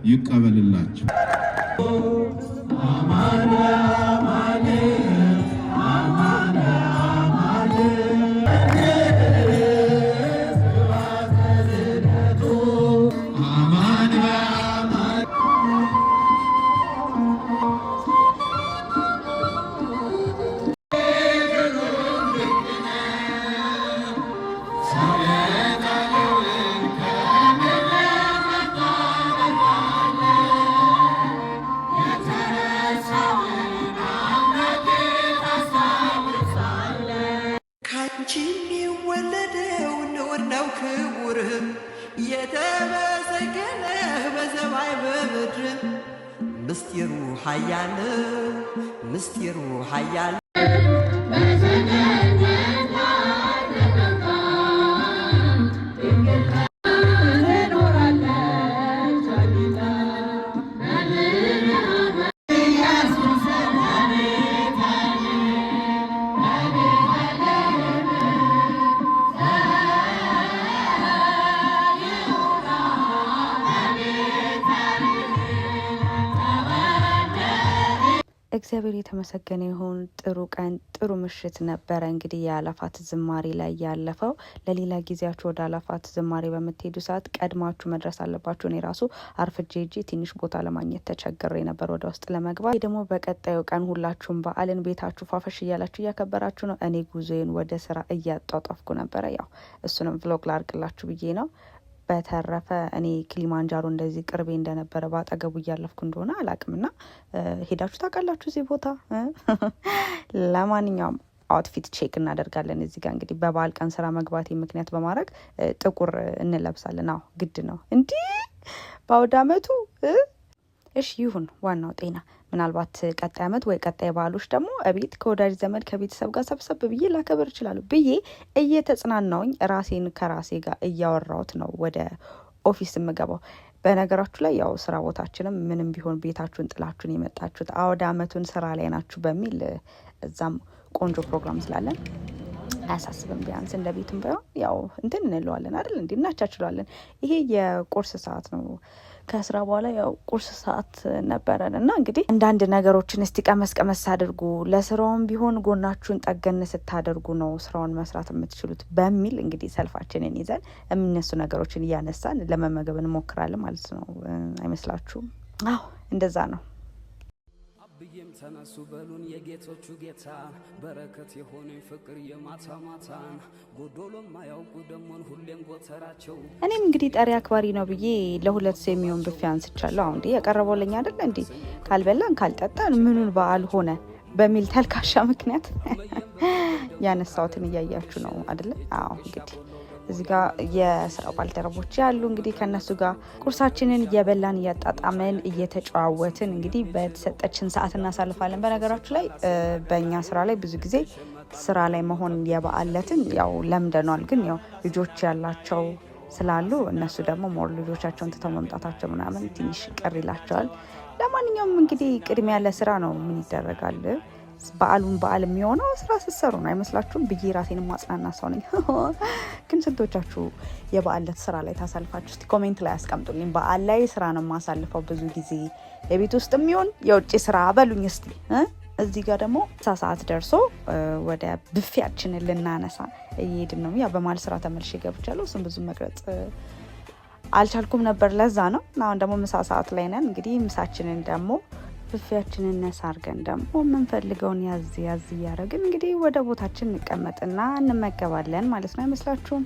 ይቀበልላችሁ። ምስጢሩ ኃያል እግዚአብሔር የተመሰገነ ይሁን። ጥሩ ቀን ጥሩ ምሽት ነበረ። እንግዲህ የአላፋት ዝማሬ ላይ ያለፈው ለሌላ ጊዜያችሁ ወደ አላፋት ዝማሬ በምትሄዱ ሰዓት ቀድማችሁ መድረስ አለባችሁ። እኔ ራሱ አርፍጄ ትንሽ ቦታ ለማግኘት ተቸግሬ ነበር ወደ ውስጥ ለመግባት። ደግሞ በቀጣዩ ቀን ሁላችሁም በዓልን ቤታችሁ ፋፈሽ እያላችሁ እያከበራችሁ ነው። እኔ ጉዞዬን ወደ ስራ እያጧጧፍኩ ነበረ። ያው እሱንም ቭሎግ ላርግላችሁ ብዬ ነው። በተረፈ እኔ ክሊማንጃሮ እንደዚህ ቅርቤ እንደነበረ ባጠገቡ እያለፍኩ እንደሆነ አላቅምና ሄዳችሁ ታውቃላችሁ እዚህ ቦታ? ለማንኛውም አውትፊት ቼክ እናደርጋለን። እዚህ ጋር እንግዲህ በበዓል ቀን ስራ መግባቴ ምክንያት በማድረግ ጥቁር እንለብሳለን። አዎ ግድ ነው እንዲህ በአውደ አመቱ። እሺ ይሁን፣ ዋናው ጤና። ምናልባት ቀጣይ አመት ወይ ቀጣይ በዓሎች ደግሞ እቤት ከወዳጅ ዘመድ ከቤተሰብ ጋር ሰብሰብ ብዬ ላከብር እችላለሁ ብዬ እየተጽናናውኝ ራሴን ከራሴ ጋር እያወራሁት ነው ወደ ኦፊስ የምገባው። በነገራችሁ ላይ ያው ስራ ቦታችንም ምንም ቢሆን ቤታችሁን ጥላችሁን የመጣችሁት አውደ አመቱን ስራ ላይ ናችሁ በሚል እዛም ቆንጆ ፕሮግራም ስላለን አያሳስብም። ቢያንስ እንደ ቤትም ባይሆን ያው እንትን እንለዋለን አይደል? እንዴ እናቻችለዋለን። ይሄ የቁርስ ሰዓት ነው። ከስራ በኋላ ያው ቁርስ ሰዓት ነበረን እና እንግዲህ አንዳንድ ነገሮችን እስቲ ቀመስ አድርጉ፣ ለስራውም ቢሆን ጎናችሁን ጠገን ስታደርጉ ነው ስራውን መስራት የምትችሉት በሚል እንግዲህ ሰልፋችንን ይዘን የሚነሱ ነገሮችን እያነሳን ለመመገብ እንሞክራለን ማለት ነው። አይመስላችሁም? አዎ እንደዛ ነው። ብዬም ተነሱ በሉን የጌቶቹ ጌታ በረከት የሆነ ፍቅር የማታ ማታን ጎዶሎም አያውቁ ደሞን ሁሌም ጎተራቸው። እኔም እንግዲህ ጠሪ አክባሪ ነው ብዬ ለሁለት ሰው የሚሆን ብፌ አንስቻለሁ። አሁን እንዴ ያቀረበው ለኛ አይደል እንዴ? ካልበላን ካልጠጣን ምኑን በዓል ሆነ በሚል ተልካሻ ምክንያት ያነሳውትን እያያችሁ ነው አይደል? አዎ እንግዲህ እዚህ ጋር የስራ ባልደረቦች ያሉ እንግዲህ ከነሱ ጋር ቁርሳችንን እየበላን እያጣጣመን እየተጨዋወትን እንግዲህ በተሰጠችን ሰዓት እናሳልፋለን። በነገራችሁ ላይ በእኛ ስራ ላይ ብዙ ጊዜ ስራ ላይ መሆን የበዓለትን ያው ለምደኗል። ግን ያው ልጆች ያላቸው ስላሉ እነሱ ደግሞ ሞር ልጆቻቸውን ትተው መምጣታቸው ምናምን ትንሽ ቅር ይላቸዋል። ለማንኛውም እንግዲህ ቅድሚያ ለስራ ነው። ምን ይደረጋል? በዓሉን በዓል የሚሆነው ስራ ስትሰሩ ነው አይመስላችሁም? ብዬ ራሴን ማጽናና ሰው ነኝ። ግን ስንቶቻችሁ የበዓለት ስራ ላይ ታሳልፋችሁ? እስቲ ኮሜንት ላይ አስቀምጡልኝ። በዓል ላይ ስራ ነው የማሳልፈው ብዙ ጊዜ፣ የቤት ውስጥ የሚሆን የውጭ ስራ በሉኝ እስቲ። እዚህ ጋር ደግሞ ሰዓት ደርሶ ወደ ብፌያችንን ልናነሳ እየሄድን ነው። ያ በመሀል ስራ ተመልሼ ገብቻለሁ። እሱም ብዙ መቅረጽ አልቻልኩም ነበር፣ ለዛ ነው። አሁን ደግሞ ምሳ ሰዓት ላይ ነን። እንግዲህ ምሳችንን ደግሞ ብፌያችንን ነሳ አድርገን ደግሞ የምንፈልገውን ያዝ ያዝ እያደረግን እንግዲህ ወደ ቦታችን እንቀመጥና እንመገባለን ማለት ነው። አይመስላችሁም?